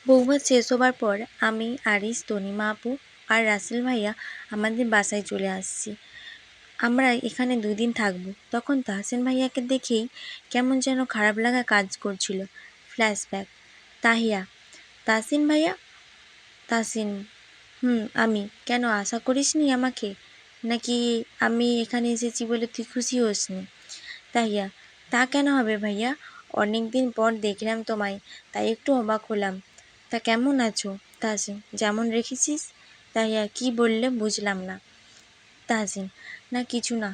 বৌভাত শেষ হবার পর আমি, আরিস, তনিমা আপু আর রাসেল ভাইয়া আমাদের বাসায় চলে আসছি। আমরা এখানে 2 দিন থাকবো। তখন তাহসিন ভাইয়াকে দেখেই কেমন যেন খারাপ লাগা কাজ করছিল। ফ্ল্যাশব্যাক। তাহিয়া: তাহসিন ভাইয়া? তাহসিন: আমি। কেন আশা করিসনি আমাকে? নাকি আমি এখানে এসেছি বলে তুই খুশি হোসনি? তাহিয়া: তা কেন হবে ভাইয়া? অনেক দিন পর দেখলাম তোমায়, তাই একটু অবাক হলাম। তা কেমন আছো? তাহসিন: যেমন রেখেছিস। তাহিয়া: কি বললে বুঝলাম না। তাহসিন: না কিছু না,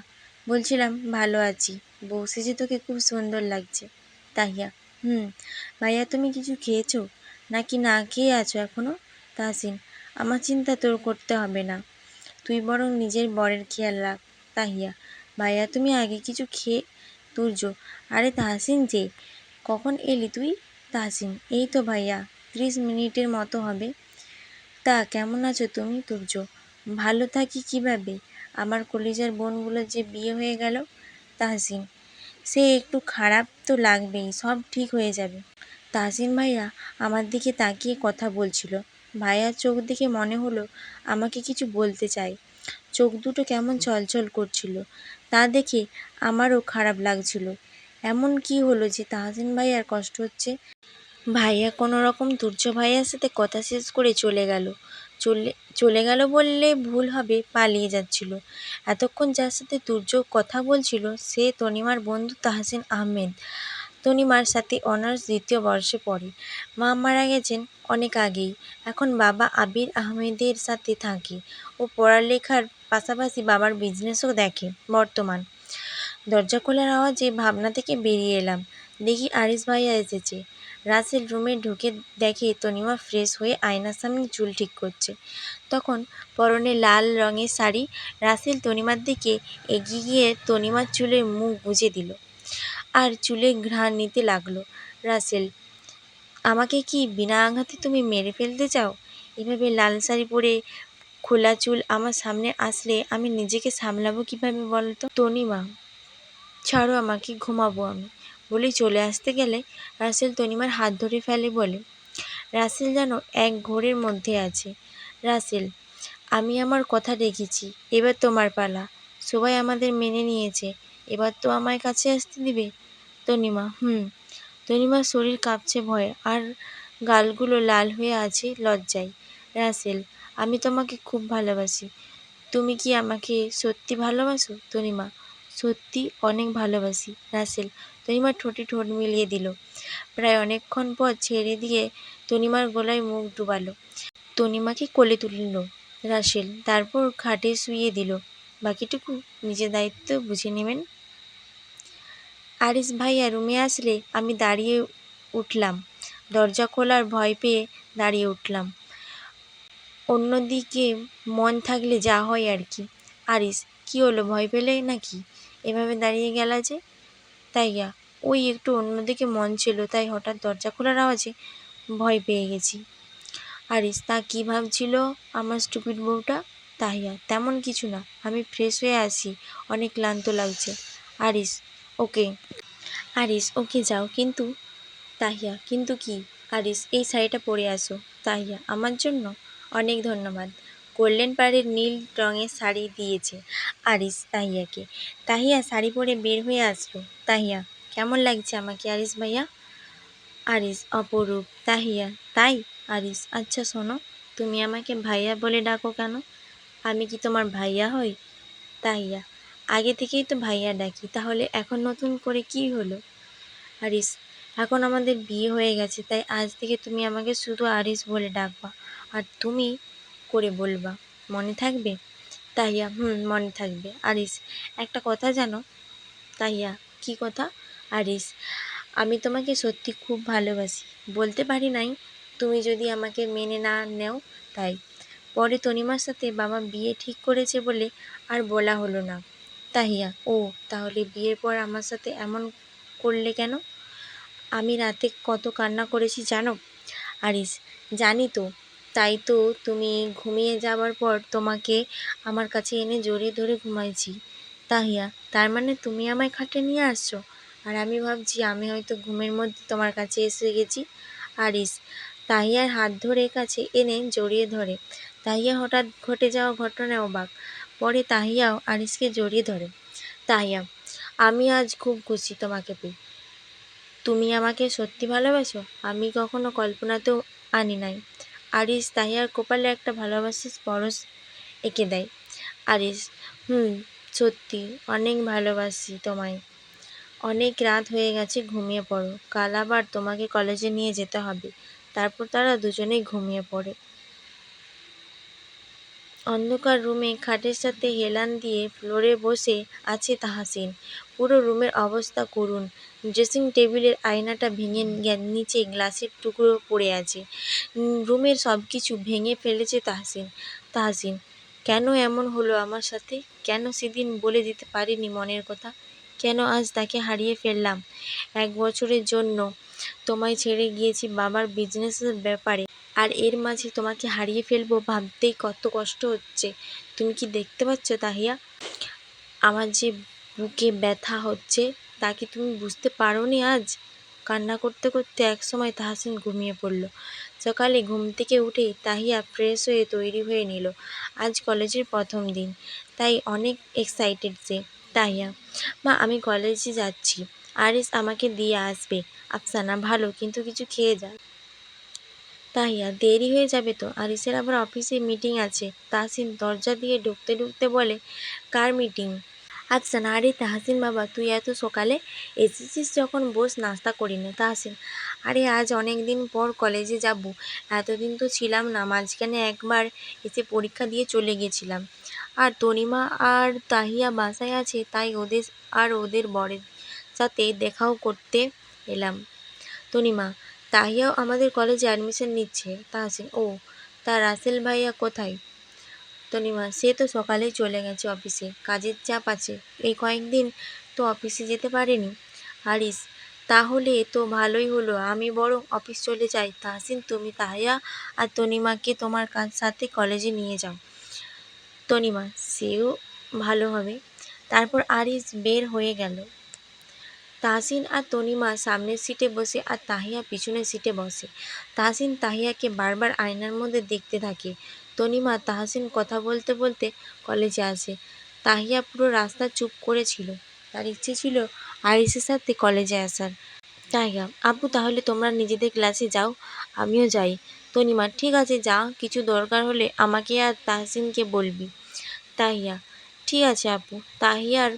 বলছিলাম ভালো আছি। বউ সেজে তোকে খুব সুন্দর লাগছে। তাহিয়া: ভাইয়া তুমি কিছু খেয়েছো নাকি না খেয়ে আছো এখনো? তাহসিন: আমার চিন্তা তোর করতে হবে না, তুই বরং নিজের বরের খেয়াল রাখ। তাহিয়া: ভাইয়া তুমি আগে কিছু খেয়ে। তুর্য: আরে তাহসিন যে, কখন এলি তুই? তাহসিন: এই তো ভাইয়া 30 মিনিটের মতো হবে। তা কেমন আছো তুমি? তুর্য: ভালো থাকি কিভাবে, আমার কলিজার বোনগুলোর যে বিয়ে হয়ে গেল। তাহসিন: সে একটু খারাপ তো লাগবেই, সব ঠিক হয়ে যাবে। তাহসিন ভাইয়া আমার দিকে তাকিয়ে কথা বলছিল। ভাইয়ার চোখ দেখে মনে হলো আমাকে কিছু বলতে চায়। চোখ দুটো কেমন ছলছল করছিল, তা দেখে আমারও খারাপ লাগছিল। এমন কি হলো যে তাহসিন ভাইয়ার কষ্ট হচ্ছে? ভাইয়া কোনো রকম তুর্য ভাইয়ার সাথে কথা শেষ করে চলে গেল। চলে চলে গেল বললে ভুল হবে, পালিয়ে যাচ্ছিল। এতক্ষণ যার সাথে তুর্য কথা বলছিল সে তনিমার বন্ধু তাহসিন আহমেদ। তনিমার সাথে অনার্স 2য় বর্ষে পড়ে। মা মারা গেছেন অনেক আগেই। এখন বাবা আবির আহমেদের সাথে থাকে। ও পড়ালেখার পাশাপাশি বাবার বিজনেসও দেখে বর্তমান। দরজা খোলার আওয়াজে ভাবনা থেকে বেরিয়ে এলাম। দেখি আরিস ভাইয়া এসেছে। রাসেল রুমে ঢুকে দেখে তনিমা ফ্রেশ হয়ে আয়নার সামনে চুল ঠিক করছে। তখন পরনে লাল রঙের শাড়ি। রাসেল তনিমার দিকে এগিয়ে গিয়ে তনিমার চুলের মুখ গুজে দিল আর চুলে ঘ্রাণ নিতে লাগলো। রাসেল: আমাকে কি বিনা আঘাতে তুমি মেরে ফেলতে চাও? এভাবে লাল শাড়ি পরে খোলা চুল আমার সামনে আসলে আমি নিজেকে সামলাবো কিভাবে বলো তো? তনিমা: ছাড়ো আমাকে, ঘুমাবো আমি। বলেই চলে আসতে গেলে রাসেল তনিমার হাত ধরে ফেলে বলে। রাসেল যেন এক ঘোরের মধ্যে আছে। রাসেল: আমি আমার কথা রেখেছি, এবার তোমার পালা। সবাই আমাদের মেনে নিয়েছে, এবার তো আমায় কাছে আসতে দিবে। তনিমা: তনিমার শরীর কাঁপছে ভয়ে আর গালগুলো লাল হয়ে আছে লজ্জায়। রাসেল: আমি তোমাকে খুব ভালোবাসি। তুমি কি আমাকে সত্যি ভালোবাসো? তনিমা: সত্যি অনেক ভালোবাসি। রাসেল তনিমার ঠোঁটে ঠোঁট মিলিয়ে দিল। প্রায় অনেকক্ষণ পর ছেড়ে দিয়ে তনিমার গলায় মুখ ডুবালো। তনিমাকে কোলে তুলল রাসেল, তারপর খাটে শুইয়ে দিল। বাকিটুকু নিজের দায়িত্ব বুঝে নেবেন। আরিস ভাইয়া রুমে আসলে আমি দাঁড়িয়ে উঠলাম। দরজা খোলার ভয় পেয়ে দাঁড়িয়ে উঠলাম। অন্যদিকে মন থাকলে যা হয় আর কি। আরিস: কি হলো, ভয় পেলে নাকি? এভাবে দাঁড়িয়ে গেলা যে? তাইয়া: ওই একটু অন্যদিকে মন ছিল, তাই হঠাৎ দরজা খোলার আওয়াজে ভয় পেয়ে গেছি। আরিস: তা কী ভাবছিল আমার স্টুপিড বউটা? তাহিয়া: তেমন কিছু না, আমি ফ্রেশ হয়ে আসি, অনেক ক্লান্ত লাগছে। আরিস: ওকে। আরিস: ওকে যাও, কিন্তু? তাহিয়া: কিন্তু কি? আরিস: এই শাড়িটা পরে আসো। তাহিয়া: আমার জন্য? অনেক ধন্যবাদ। গোল্ডেন পাড়ের নীল রঙের শাড়ি দিয়েছে আরিস তাহিয়াকে। তাহিয়া শাড়ি পরে বের হয়ে আসলো। তাহিয়া: কেমন লাগছে আমাকে আরিস ভাইয়া? আরিস: অপরূপ। তাহিয়া: তাই? আরিস: আচ্ছা শোনো, তুমি আমাকে ভাইয়া বলে ডাকো কেন? আমি কি তোমার ভাইয়া হই? তাহিয়া: আগে থেকেই তো ভাইয়া ডাকি, তাহলে এখন নতুন করে কি হলো? আরিস: এখন আমাদের বিয়ে হয়ে গেছে, তাই আজ থেকে তুমি আমাকে শুধু আরিস বলে ডাকবা আর তুমি করে বলবা, মনে থাকবে? তাহিয়া: মনে থাকবে। আরিস: একটা কথা জানো? তাহিয়া: কি কথা? আরিস: আমি তোমাকে সত্যি খুব ভালোবাসি, বলতে পারি নাই, তুমি যদি আমাকে মেনে না নেও তাই। পরে তনিমার সাথে বাবা বিয়ে ঠিক করেছে বলে আর বলা হলো না। তাহিয়া: ও, তাহলে বিয়ের পর আমার সাথে এমন করলে কেন? আমি রাতে কত কান্না করেছি জানো? আরিস: জানি তো, তাই তো তুমি ঘুমিয়ে যাবার পর তোমাকে আমার কাছে এনে জড়িয়ে ধরে ঘুমাইছি। তাহিয়া: তার মানে তুমি আমায় খাটে নিয়ে আসছো আর আমি ভাবছি আমি হয়তো ঘুমের মধ্যে তোমার কাছে এসে গেছি। আরিস: তাহিয়ার হাত ধরে কাছে এনে জড়িয়ে ধরে। তাহিয়া হঠাৎ ঘটে যাওয়া ঘটনায় অবাক। পরে তাহিয়াও আরিসকে জড়িয়ে ধরে। তাহিয়া, আমি আজ খুব খুশি তোমাকে পেয়ে। তুমি আমাকে সত্যি ভালোবাসো? আমি কখনো কল্পনাতেও আনি নাই। আরিস তাহিয়ার কপালে একটা ভালোবাসার স্পর্শ এঁকে দেয়। আরিস, সত্যি অনেক ভালোবাসি তোমায়। অনেক রাত হয়ে গেছে, ঘুমিয়ে পড়ো। কাল আবার তোমাকে কলেজে নিয়ে যেতে হবে। তারপর তারা দুজনেই ঘুমিয়ে পড়ে। অন্ধকার রুমে খাটের সাথে হেলান দিয়ে ফ্লোরে বসে আছে তাহসিন। পুরো রুমের অবস্থা করুণ। ড্রেসিং টেবিলের আয়নাটা ভেঙে নিচে গ্লাসের টুকরো পড়ে আছে। রুমের সব কিছু ভেঙে ফেলেছে তাহসিন। তাহসিন, কেন এমন হলো আমার সাথে? কেন সেদিন বলে দিতে পারিনি মনের কথা? কেন আজ তাকে হারিয়ে ফেললাম? 1 বছরের জন্য তোমায় ছেড়ে গিয়েছি বাবার বিজনেসের ব্যাপারে, আর এর মাঝে তোমাকে হারিয়ে ফেলবো ভাবতেই কত কষ্ট হচ্ছে। তুমি কি দেখতে পাচ্ছ তাহিয়া, আমার যে বুকে ব্যথা হচ্ছে? তা কি তুমি বুঝতে পারোনি আজ? কান্না করতে করতে একসময় তাহসিন ঘুমিয়ে পড়ল। সকালে ঘুম থেকে উঠেই তাহিয়া ফ্রেশ হয়ে তৈরি হয়ে নিল। আজ কলেজের প্রথম দিন, তাই অনেক এক্সাইটেড সে। তাহিয়া, মা আমি কলেজে যাচ্ছি, আরিস আমাকে দিয়ে আসবে। আফসানা, ভালো, কিন্তু কিছু খেয়ে যা। তাহিয়া, দেরি হয়ে যাবে তো, আরিসের আবার অফিসে মিটিং আছে। তাহসিন দরজা দিয়ে ঢুকতে ঢুকতে বলে, কার মিটিং? আফসানা, আরে তাহসিন বাবা, তুই এত সকালে এসেছিস যখন, বস, নাস্তা করি নে। তাহসিন, আরে আজ অনেক দিন পর কলেজে যাব, এতদিন তো ছিলাম না, মাঝখানে একবার এসে পরীক্ষা দিয়ে চলে গেছিলাম। আর তনিমা আর তাহিয়া বাসায় আছে, তাই ওদের আর ওদের বরের সাথে দেখাও করতে এলাম। তনিমা, তাহিয়াও আমাদের কলেজে অ্যাডমিশন নিচ্ছে। তাহসিন, ও, তা রাসেল ভাইয়া কোথায়? তনিমা, সে তো সকালেই চলে গেছে অফিসে, কাজের চাপ আছে, এই কয়েকদিন তো অফিসে যেতে পারেনি। হারিস, তাহলে তো ভালোই হলো, আমি বরং অফিস চলে যাই। তাহসিন, তুমি তাহিয়া আর তনিমাকে তোমার সাথে কলেজে নিয়ে যাও। তনিমা, সেও ভালো হবে। তারপর আরিস বের হয়ে গেল। তাহসিন আর তনিমা সামনের সিটে বসে আর তাহিয়া পিছনের সিটে বসে। তাহসিন তাহিয়াকে বারবার আয়নার মধ্যে দেখতে থাকে। তনিমা তাহসিন কথা বলতে বলতে কলেজে আসে। তাহিয়া পুরো রাস্তা চুপ করেছিল, তার ইচ্ছে ছিল আরিসের সাথে কলেজে আসার। তাহিয়া, আপু তাহলে তোমরা নিজেদের ক্লাসে যাও, আমিও যাই। তনিমা, ঠিক আছে যা, কিছু দরকার হলে আমাকে আর তাহসিনকে বলবি। তাহিয়া, ঠিক আছে আপু। তাহিয়ার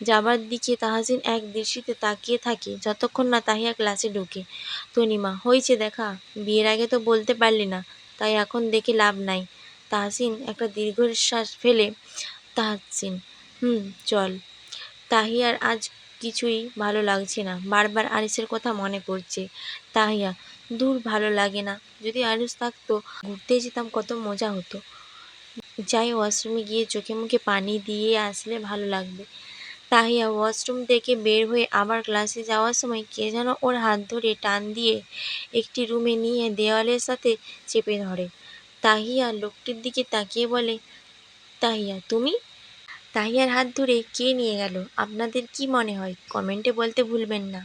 যাবার দিকে তাহসিন এক দৃষ্টিতে তাকিয়ে থাকে যতক্ষণ না তাহিয়া ক্লাসে ঢোকে। তনিমা, হয়েছে দেখা, বিয়ের আগে তো বলতে পারলি না, তাই এখন দেখে লাভ নাই। তাহসিন একটা দীর্ঘশ্বাস ফেলে। তাহসিন, চল। তাহিয়ার আজ কিছুই ভালো লাগছে না, বারবার আরিসের কথা মনে পড়ছে। তাহিয়া, দূর, ভালো লাগে না, যদি আরিস থাকতো, ঘুরতে যেতাম, কত মজা হতো। যাই, ওয়াশরুমে গিয়ে চোখে মুখে পানি দিয়ে আসলে ভালো লাগবে। তাহিয়া ওয়াশরুম থেকে বের হয়ে আবার ক্লাসে যাওয়ার সময় কে যেন ওর হাত ধরে টান দিয়ে একটি রুমে নিয়ে দেওয়ালের সাথে চেপে ধরে। তাহিয়া লোকটির দিকে তাকিয়ে বলে, তাহিয়া তুমি? তাহিয়ার হাত ধরে কে নিয়ে গেল আপনাদের কি মনে হয় কমেন্টে বলতে ভুলবেন না।